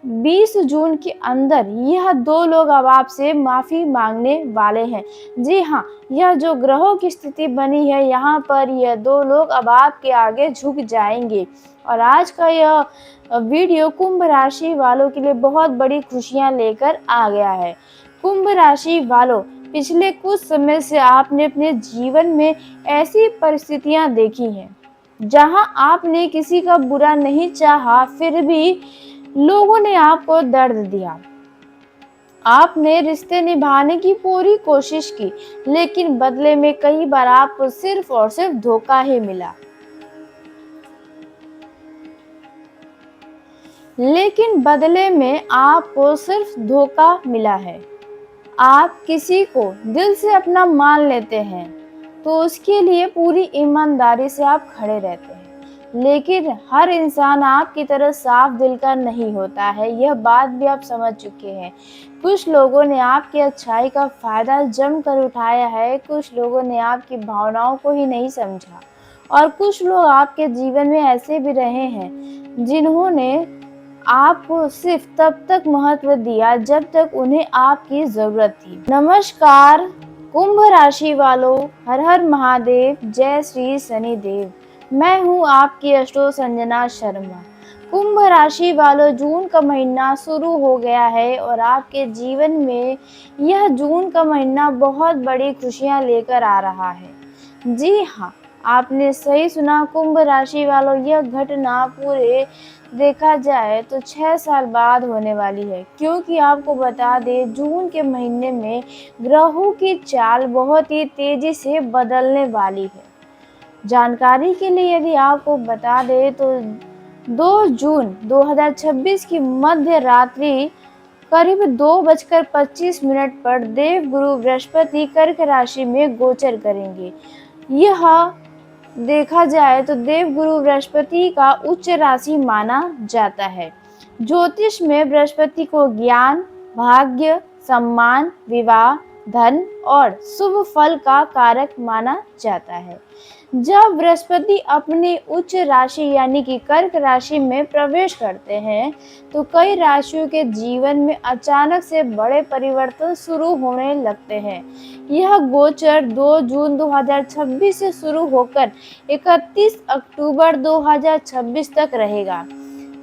20 जून के अंदर यह दो लोग अब आपसे माफ़ी मांगने वाले हैं। जी हाँ, यह जो ग्रहों की स्थिति बनी है, यहाँ पर यह दो लोग अब आपके आगे झुक जाएंगे। और आज का यह वीडियो कुंभ राशि वालों के लिए बहुत बड़ी खुशियाँ लेकर आ गया है। कुंभ राशि वालों, पिछले कुछ समय से आपने अपने जीवन में ऐसी परिस्थितियाँ देखी हैं जहाँ आपने किसी का बुरा नहीं चाहा, फिर भी लोगों ने आपको दर्द दिया। आपने रिश्ते निभाने की पूरी कोशिश की, लेकिन बदले में कई बार आपको सिर्फ और सिर्फ धोखा ही मिला। लेकिन बदले में आपको सिर्फ धोखा मिला है। आप किसी को दिल से अपना मान लेते हैं तो उसके लिए पूरी ईमानदारी से आप खड़े रहते हैं, लेकिन हर इंसान आपकी तरह साफ दिल का नहीं होता है। यह बात भी आप समझ चुके हैं। कुछ लोगों ने आपकी अच्छाई का फायदा जमकर उठाया है, कुछ लोगों ने आपकी भावनाओं को ही नहीं समझा, और कुछ लोग आपके जीवन में ऐसे भी रहे हैं जिन्होंने आपको सिर्फ तब तक महत्व दिया जब तक उन्हें आपकी जरूरत थी। नमस्कार कुंभ राशि वालों, हर हर महादेव, जय श्री शनिदेव। मैं हूँ आपकी अष्टो संजना शर्मा। कुंभ राशि वालों, जून का महीना शुरू हो गया है और आपके जीवन में यह जून का महीना बहुत बड़ी खुशियाँ लेकर आ रहा है। जी हाँ, आपने सही सुना कुंभ राशि वालों, यह घटना पूरे देखा जाए तो 6 साल बाद होने वाली है, क्योंकि आपको बता दें जून के महीने में ग्रहों की चाल बहुत ही तेजी से बदलने वाली है। जानकारी के लिए यदि आपको बता दें तो 2 जून 2026 की मध्य रात्रि करीब 2:25 पर देवगुरु बृहस्पति कर्क राशि में गोचर करेंगे। यह देखा जाए तो देवगुरु बृहस्पति का उच्च राशि माना जाता है। ज्योतिष में बृहस्पति को ज्ञान, भाग्य, सम्मान, विवाह, धन और शुभ फल का कारक माना जाता है। जब बृहस्पति अपनी उच्च राशि यानी कि कर्क राशि में प्रवेश करते हैं तो कई राशियों के जीवन में अचानक से बड़े परिवर्तन शुरू होने लगते हैं। यह गोचर 2 जून 2026 से शुरू होकर 31 अक्टूबर 2026 तक रहेगा।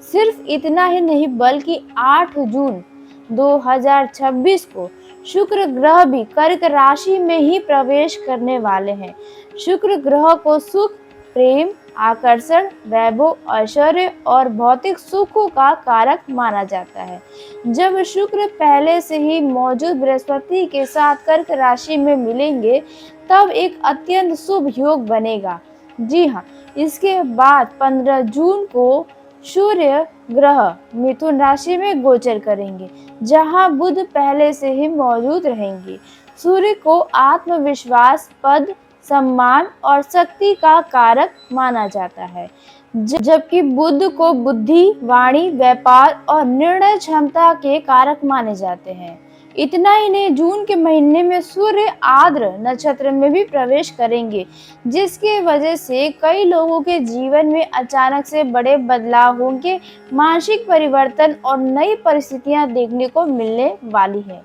सिर्फ इतना ही नहीं बल्कि 8 जून 2026 को शुक्र ग्रह भी कर्क राशि में ही प्रवेश करने वाले हैं। शुक्र ग्रह को सुख, प्रेम, आकर्षण, वैभव, ऐश्वर्य और भौतिक सुखों का कारक माना जाता है। जब शुक्र पहले से ही मौजूद बृहस्पति के साथ कर्क राशि में मिलेंगे तब एक अत्यंत शुभ योग बनेगा। जी हाँ, इसके बाद 15 जून को सूर्य ग्रह मिथुन राशि में गोचर करेंगे, जहां बुध पहले से ही मौजूद रहेंगे। सूर्य को आत्मविश्वास, पद, सम्मान और शक्ति का कारक माना जाता है, जबकि बुध को बुद्धि, वाणी, व्यापार और निर्णय क्षमता के कारक माने जाते हैं। इतना ही नहीं, जून के महीने में सूर्य आर्द्र नक्षत्र में भी प्रवेश करेंगे, जिसकी वजह से कई लोगों के जीवन में अचानक से बड़े बदलाव होंगे, मानसिक परिवर्तन और नई परिस्थितियां देखने को मिलने वाली है।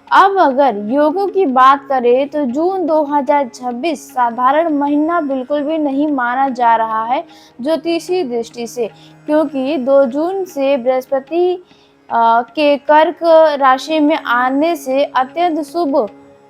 अब अगर योगों की बात करें तो जून 2026 साधारण महीना बिल्कुल भी नहीं माना जा रहा है ज्योतिषीय दृष्टि से, क्योंकि 2 जून से बृहस्पति के कर्क राशि में आने से अत्यंत शुभ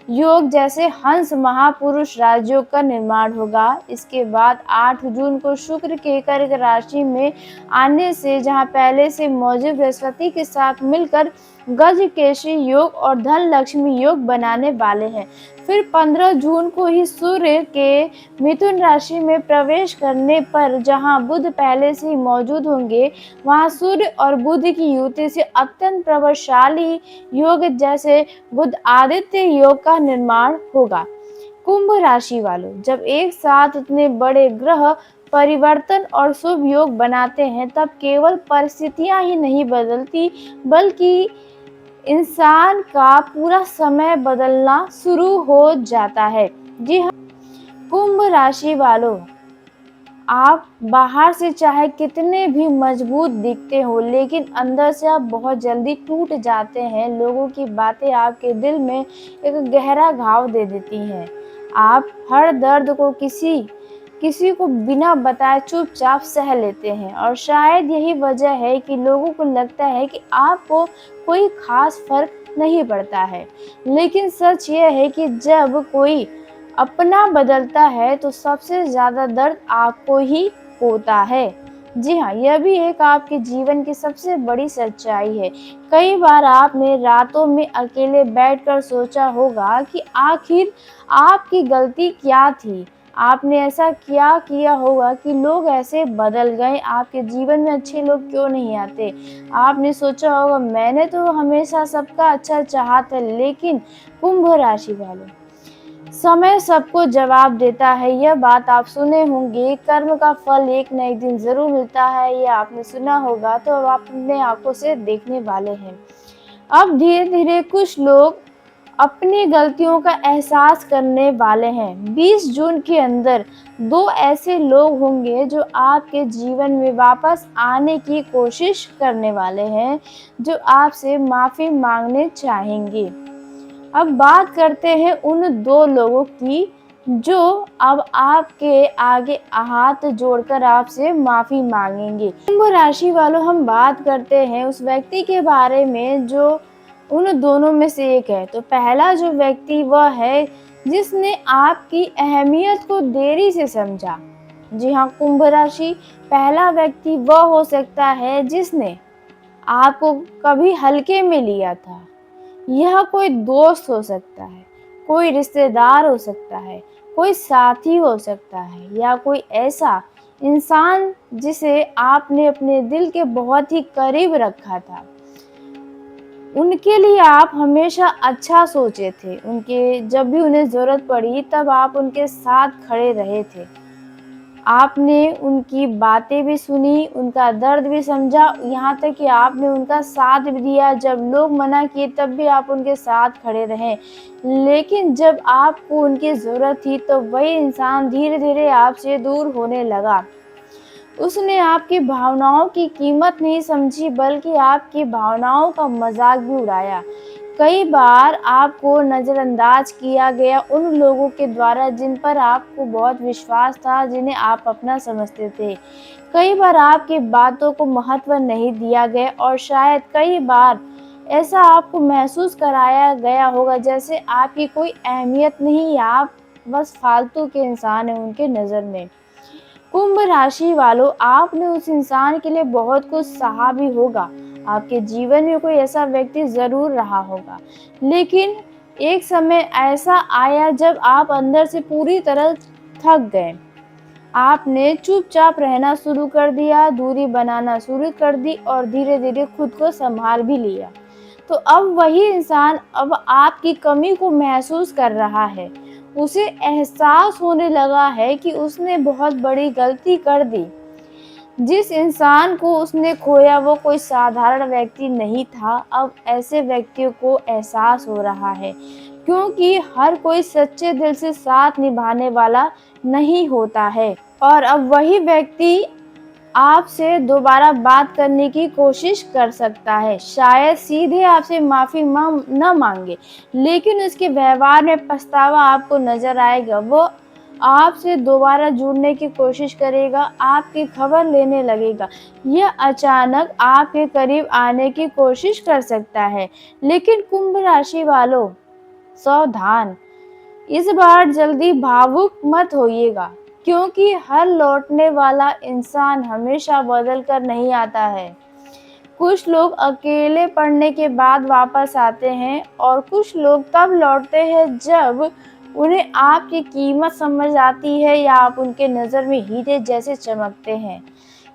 योग जैसे हंस महापुरुष राजयोग का निर्माण होगा। इसके बाद 8 जून को शुक्र के कर्क राशि में आने से जहां पहले से मौजूद बृहस्पति के साथ मिलकर गजकेसरी योग और धन लक्ष्मी योग बनाने वाले हैं। फिर 15 जून को ही सूर्य के मिथुन राशि में प्रवेश करने पर जहां बुध पहले से ही मौजूद होंगे, वहां सूर्य और बुध की युति से अत्यंत प्रभावशाली योग जैसे बुध आदित्य योग का निर्माण होगा। कुंभ राशि वालों, जब एक साथ इतने बड़े ग्रह परिवर्तन और शुभ योग बनाते हैं तब केवल परिस्थितियां ही नहीं बदलती बल्कि इंसान का पूरा समय बदलना शुरू हो जाता है। जी हाँ, कुंभ राशि वालों, आप बाहर से चाहे कितने भी मजबूत दिखते हो, लेकिन अंदर से आप बहुत जल्दी टूट जाते हैं। लोगों की बातें आपके दिल में एक गहरा घाव दे देती हैं। आप हर दर्द को किसी किसी को बिना बताए चुपचाप सह लेते हैं, और शायद यही वजह है कि लोगों को लगता है कि आपको कोई खास फर्क नहीं पड़ता है। लेकिन सच यह है कि जब कोई अपना बदलता है तो सबसे ज़्यादा दर्द आपको ही होता है। जी हाँ, यह भी एक आपके जीवन की सबसे बड़ी सच्चाई है। कई बार आपने रातों में अकेले बैठकर सोचा होगा कि आखिर आपकी गलती क्या थी? आपने ऐसा क्या किया होगा कि लोग ऐसे बदल गए? आपके जीवन में अच्छे लोग क्यों नहीं आते? आपने सोचा होगा, मैंने तो हमेशा सबका अच्छा चाहा था। लेकिन कुंभ राशि वालों, समय सबको जवाब देता है। यह बात आप सुने होंगे, कर्म का फल एक न एक दिन ज़रूर मिलता है। यह आपने सुना होगा, तो अब आप अपने आँखों से देखने वाले हैं। अब धीरे-धीरे कुछ लोग अपनी गलतियों का एहसास करने वाले हैं। 20 जून के अंदर 2 ऐसे लोग होंगे जो आपके जीवन में वापस आने की कोशिश करने वाले हैं, जो आपसे माफ़ी माँगने चाहेंगे। अब बात करते हैं उन 2 लोगों की जो अब आपके आगे हाथ जोड़कर आपसे माफ़ी माँगेंगे। कुंभ राशि वालों, हम बात करते हैं उस व्यक्ति के बारे में जो उन दोनों में से एक है। तो पहला जो व्यक्ति वह है जिसने आपकी अहमियत को देरी से समझा। जी हाँ, कुंभ राशि, पहला व्यक्ति वह हो सकता है जिसने आपको कभी हल्के में लिया था। यह कोई दोस्त हो सकता है, कोई रिश्तेदार हो सकता है, कोई साथी हो सकता है, या कोई ऐसा इंसान जिसे आपने अपने दिल के बहुत ही करीब रखा था। उनके लिए आप हमेशा अच्छा सोचे थे। उनके जब भी उन्हें ज़रूरत पड़ी तब आप उनके साथ खड़े रहे थे। आपने उनकी बातें भी सुनी, उनका दर्द भी समझा, यहाँ तक कि आपने उनका साथ भी दिया। जब लोग मना किए तब भी आप उनके साथ खड़े रहे। लेकिन जब आपको उनकी ज़रूरत थी तो वही इंसान धीरे-धीरे आपसे दूर होने लगा। उसने आपकी भावनाओं की कीमत नहीं समझी, बल्कि आपकी भावनाओं का मज़ाक भी उड़ाया। कई बार आपको नज़रअंदाज किया गया उन लोगों के द्वारा जिन पर आपको बहुत विश्वास था, जिन्हें आप अपना समझते थे। कई बार आपकी बातों को महत्व नहीं दिया गया, और शायद कई बार ऐसा आपको महसूस कराया गया होगा जैसे आपकी कोई अहमियत नहीं है, आप बस फालतू के इंसान हैं उनके नज़र में। कुंभ राशि वालों, आपने उस इंसान के लिए बहुत कुछ सहा भी होगा। आपके जीवन में कोई ऐसा व्यक्ति ज़रूर रहा होगा। लेकिन एक समय ऐसा आया जब आप अंदर से पूरी तरह थक गए। आपने चुपचाप रहना शुरू कर दिया, दूरी बनाना शुरू कर दी, और धीरे-धीरे खुद को सँभाल भी लिया। तो अब वही इंसान अब आपकी कमी को महसूस कर रहा है। उसे एहसास होने लगा है कि उसने बहुत बड़ी गलती कर दी। जिस इंसान को उसने खोया वो कोई साधारण व्यक्ति नहीं था। अब ऐसे व्यक्तियों को एहसास हो रहा है, क्योंकि हर कोई सच्चे दिल से साथ निभाने वाला नहीं होता है। और अब वही व्यक्ति आपसे दोबारा बात करने की कोशिश कर सकता है। शायद सीधे आपसे माफ़ी न मांगे, लेकिन उसके व्यवहार में पछतावा आपको नज़र आएगा। वो आपसे दोबारा जुड़ने की कोशिश करेगा, आपकी खबर लेने लगेगा, या अचानक आपके करीब आने की कोशिश कर सकता है। लेकिन कुंभ राशि वालों, सावधान! इस बार जल्दी भावुक मत होइएगा, क्योंकि हर लौटने वाला इंसान हमेशा बदल कर नहीं आता है। कुछ लोग अकेले पड़ने के बाद वापस आते हैं, और कुछ लोग तब लौटते हैं जब उन्हें आपकी कीमत समझ आती है, या आप उनके नज़र में हीरे जैसे चमकते हैं।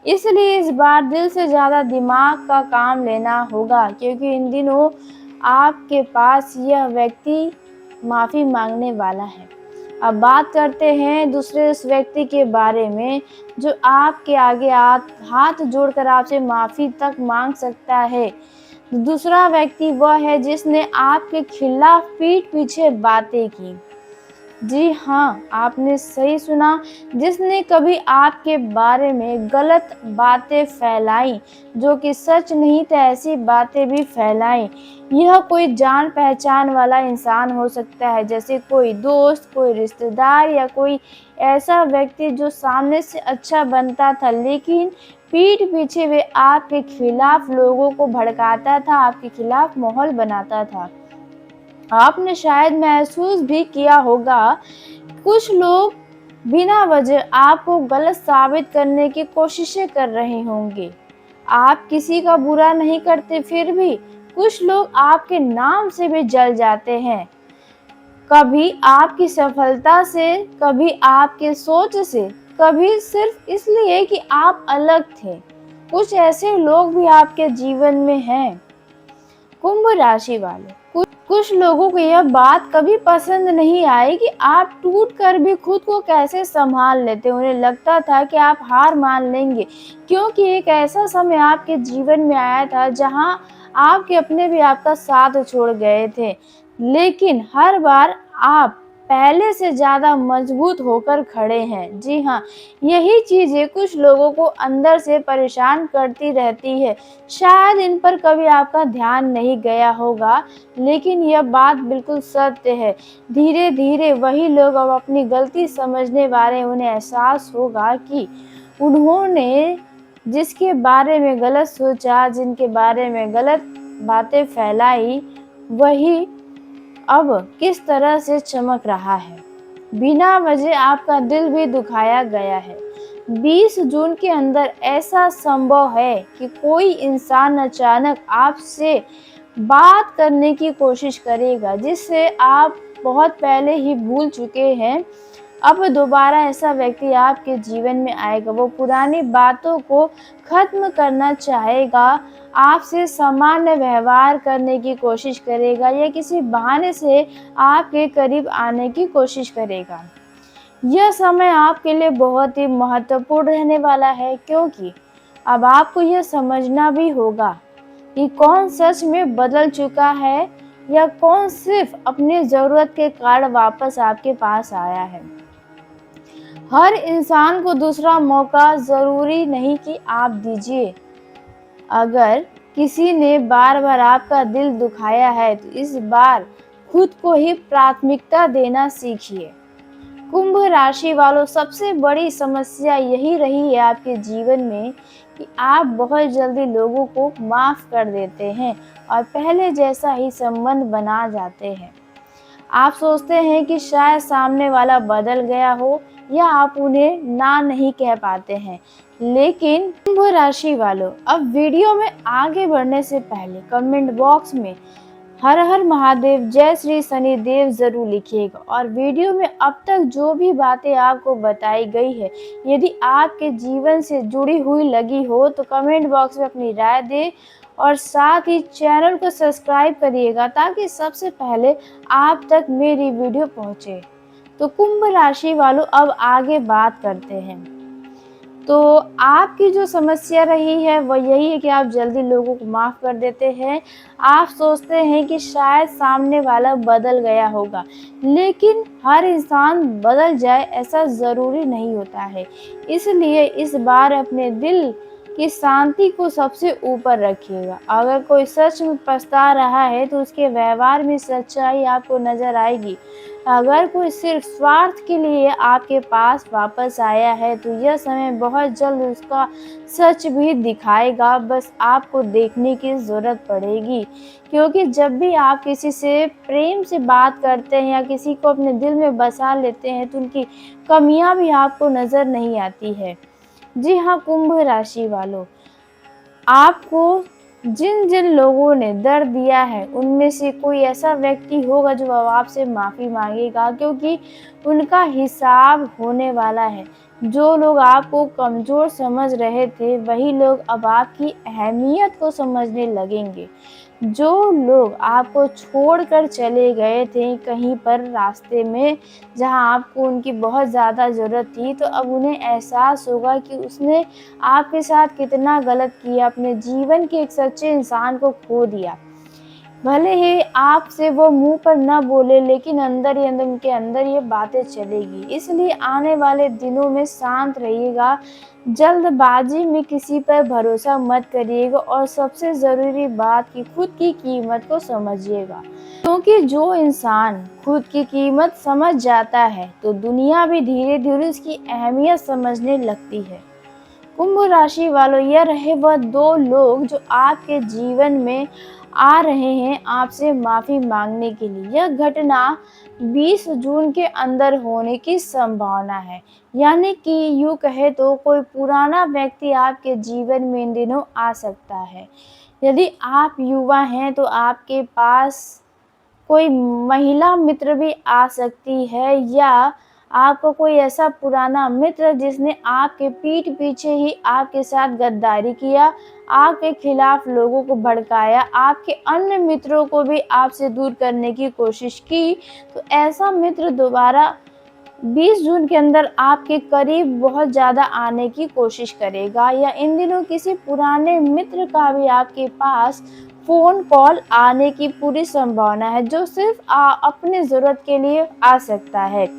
इसलिए इस बार दिल से ज़्यादा दिमाग का काम लेना होगा, क्योंकि इन दिनों आपके पास यह व्यक्ति माफ़ी मांगने वाला है। अब बात करते हैं दूसरे उस व्यक्ति के बारे में जो आपके आगे हाथ जोड़कर आपसे माफ़ी तक मांग सकता है। दूसरा व्यक्ति वह है जिसने आपके खिलाफ पीठ पीछे बातें की। जी हाँ, आपने सही सुना। जिसने कभी आपके बारे में गलत बातें फैलाई, जो कि सच नहीं थे, ऐसी बातें भी फैलाई, यह कोई जान-पहचान वाला इंसान हो सकता है, जैसे कोई दोस्त, कोई रिश्तेदार या कोई ऐसा व्यक्ति जो सामने से अच्छा बनता था, लेकिन पीठ पीछे वे आपके खिलाफ लोगों को भड़काता था, आपके खिलाफ माहौल बनाता था। आपने शायद महसूस भी किया होगा, कुछ लोग बिना वजह आपको गलत साबित करने की कोशिशें कर रहे होंगे। आप किसी का बुरा नहीं करते, फिर भी कुछ लोग आपके नाम से भी जल जाते हैं। कभी आपकी सफलता से, कभी आपके सोच से, कभी सिर्फ इसलिए कि आप अलग थे। कुछ ऐसे लोग भी आपके जीवन में हैं। कुंभ राशि वाले, कुछ लोगों को यह बात कभी पसंद नहीं आई कि आप टूट कर भी खुद को कैसे संभाल लेते। उन्हें लगता था कि आप हार मान लेंगे, क्योंकि एक ऐसा समय आपके जीवन में आया था जहां आपके अपने भी आपका साथ छोड़ गए थे, लेकिन हर बार आप पहले से ज़्यादा मजबूत होकर खड़े हैं। जी हाँ, यही चीज़ें कुछ लोगों को अंदर से परेशान करती रहती है। शायद इन पर कभी आपका ध्यान नहीं गया होगा, लेकिन यह बात बिल्कुल सत्य है। धीरे-धीरे वही लोग अब अपनी गलती समझने वाले, उन्हें एहसास होगा कि उन्होंने जिसके बारे में गलत सोचा, जिनके बारे में गलत बातें फैलाई, वही अब किस तरह से चमक रहा है। बिना वजह आपका दिल भी दुखाया गया है। 20 जून के अंदर ऐसा संभव है कि कोई इंसान अचानक आपसे बात करने की कोशिश करेगा, जिससे आप बहुत पहले ही भूल चुके हैं। अब दोबारा ऐसा व्यक्ति आपके जीवन में आएगा। वो पुरानी बातों को खत्म करना चाहेगा, आपसे सामान्य व्यवहार करने की कोशिश करेगा या किसी बहाने से आपके करीब आने की कोशिश करेगा। यह समय आपके लिए बहुत ही महत्वपूर्ण रहने वाला है, क्योंकि अब आपको यह समझना भी होगा कि कौन सच में बदल चुका है या कौन सिर्फ अपनी ज़रूरत के कारण वापस आपके पास आया है। हर इंसान को दूसरा मौका ज़रूरी नहीं कि आप दीजिए। अगर किसी ने बार-बार आपका दिल दुखाया है, तो इस बार खुद को ही प्राथमिकता देना सीखिए। कुंभ राशि वालों, सबसे बड़ी समस्या यही रही है आपके जीवन में कि आप बहुत जल्दी लोगों को माफ़ कर देते हैं और पहले जैसा ही संबंध बना जाते हैं। आप सोचते हैं कि शायद सामने वाला बदल गया हो या आप उन्हें ना नहीं कह पाते हैं। लेकिन कुंभ राशि वालों, अब वीडियो में आगे बढ़ने से पहले कमेंट बॉक्स में हर हर महादेव, जय श्री शनिदेव ज़रूर लिखिएगा। और वीडियो में अब तक जो भी बातें आपको बताई गई है, यदि आपके जीवन से जुड़ी हुई लगी हो तो कमेंट बॉक्स में अपनी राय दें और साथ ही चैनल को सब्सक्राइब करिएगा, ताकि सबसे पहले आप तक मेरी वीडियो पहुंचे। तो कुंभ राशि वालों, अब आगे बात करते हैं। तो आपकी जो समस्या रही है वो यही है कि आप जल्दी लोगों को माफ़ कर देते हैं। आप सोचते हैं कि शायद सामने वाला बदल गया होगा, लेकिन हर इंसान बदल जाए ऐसा ज़रूरी नहीं होता है। इसलिए इस बार अपने दिल की शांति को सबसे ऊपर रखिएगा। अगर कोई सच में पछता रहा है तो उसके व्यवहार में सच्चाई आपको नज़र आएगी। अगर कोई सिर्फ स्वार्थ के लिए आपके पास वापस आया है, तो यह समय बहुत जल्द उसका सच भी दिखाएगा। बस आपको देखने की ज़रूरत पड़ेगी, क्योंकि जब भी आप किसी से प्रेम से बात करते हैं या किसी को अपने दिल में बसा लेते हैं, तो उनकी कमियां भी आपको नज़र नहीं आती है। जी हाँ, कुंभ राशि वालों, आपको जिन जिन लोगों ने दर्द दिया है, उनमें से कोई ऐसा व्यक्ति होगा जो अब आपसे माफ़ी मांगेगा, क्योंकि उनका हिसाब होने वाला है। जो लोग आपको कमज़ोर समझ रहे थे, वही लोग अब आपकी अहमियत को समझने लगेंगे। जो लोग आपको छोड़कर चले गए थे कहीं पर रास्ते में, जहां आपको उनकी बहुत ज़्यादा ज़रूरत थी, तो अब उन्हें एहसास होगा कि उसने आपके साथ कितना गलत किया, अपने जीवन के एक सच्चे इंसान को खो दिया। भले ही आपसे वो मुंह पर ना बोले, लेकिन अंदर ही अंदर उनके अंदर ये बातें चलेगी। इसलिए आने वाले दिनों में शांत रहिएगा, जल्दबाजी में किसी पर भरोसा मत करिएगा और सबसे ज़रूरी बात कि खुद की कीमत को समझिएगा। क्योंकि जो इंसान खुद की कीमत समझ जाता है, तो दुनिया भी धीरे-धीरे उसकी अहमियत समझने लगती है। कुंभ राशि वालों, यह रहे वह 2 लोग जो आपके जीवन में आ रहे हैं आपसे माफ़ी माँगने के लिए। यह घटना 20 जून के अंदर होने की संभावना है। यानी कि यूँ कहें तो कोई पुराना व्यक्ति आपके जीवन में इन दिनों आ सकता है। यदि आप युवा हैं तो आपके पास कोई महिला मित्र भी आ सकती है, या आपका कोई ऐसा पुराना मित्र जिसने आपके पीठ पीछे ही आपके साथ गद्दारी किया, आपके खिलाफ लोगों को भड़काया, आपके अन्य मित्रों को भी आपसे दूर करने की कोशिश की, तो ऐसा मित्र दोबारा 20 जून के अंदर आपके करीब बहुत ज़्यादा आने की कोशिश करेगा, या इन दिनों किसी पुराने मित्र का भी आपके पास फ़ोन कॉल आने की पूरी संभावना है, जो सिर्फ़ अपनी ज़रूरत के लिए आ सकता है,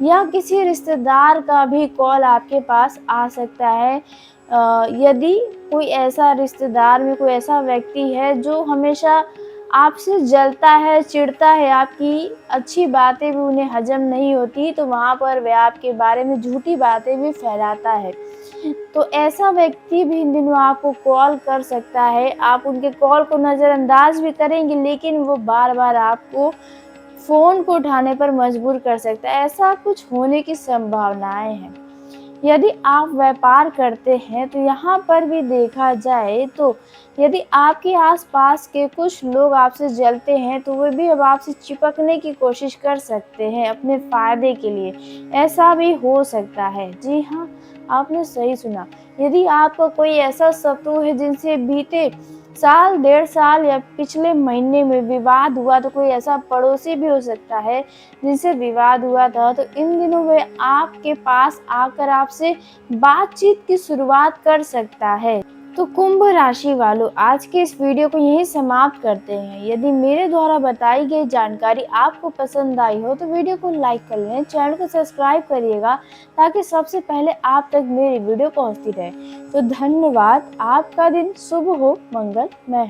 या किसी रिश्तेदार का भी कॉल आपके पास आ सकता है। यदि कोई ऐसा रिश्तेदार में कोई ऐसा व्यक्ति है जो हमेशा आपसे जलता है, चिढ़ता है, आपकी अच्छी बातें भी उन्हें हज़म नहीं होती, तो वहाँ पर वह आपके बारे में झूठी बातें भी फैलाता है। तो ऐसा व्यक्ति भी इन दिनों आपको कॉल कर सकता है। आप उनके कॉल को नज़रअंदाज भी करेंगे, लेकिन वो बार-बार आपको फ़ोन को उठाने पर मजबूर कर सकता है। ऐसा कुछ होने की संभावनाएँ हैं। यदि आप व्यापार करते हैं, तो यहाँ पर भी देखा जाए तो यदि आपके आस-पास के कुछ लोग आपसे जलते हैं, तो वे भी अब आपसे चिपकने की कोशिश कर सकते हैं अपने फ़ायदे के लिए। ऐसा भी हो सकता है। जी हाँ, आपने सही सुना। यदि आपका कोई ऐसा शत्रु है जिनसे बीते साल, 1.5 साल या पिछले महीने में विवाद हुआ, तो कोई ऐसा पड़ोसी भी हो सकता है जिनसे विवाद हुआ था, तो इन दिनों वे आपके पास आकर आपसे बातचीत की शुरुआत कर सकता है। तो कुंभ राशि वालों, आज के इस वीडियो को यहीं समाप्त करते हैं। यदि मेरे द्वारा बताई गई जानकारी आपको पसंद आई हो, तो वीडियो को लाइक कर लें, चैनल को सब्सक्राइब करिएगा, ताकि सबसे पहले आप तक मेरी वीडियो पहुंचती रहे। तो धन्यवाद। आपका दिन शुभ हो, मंगलमय हो।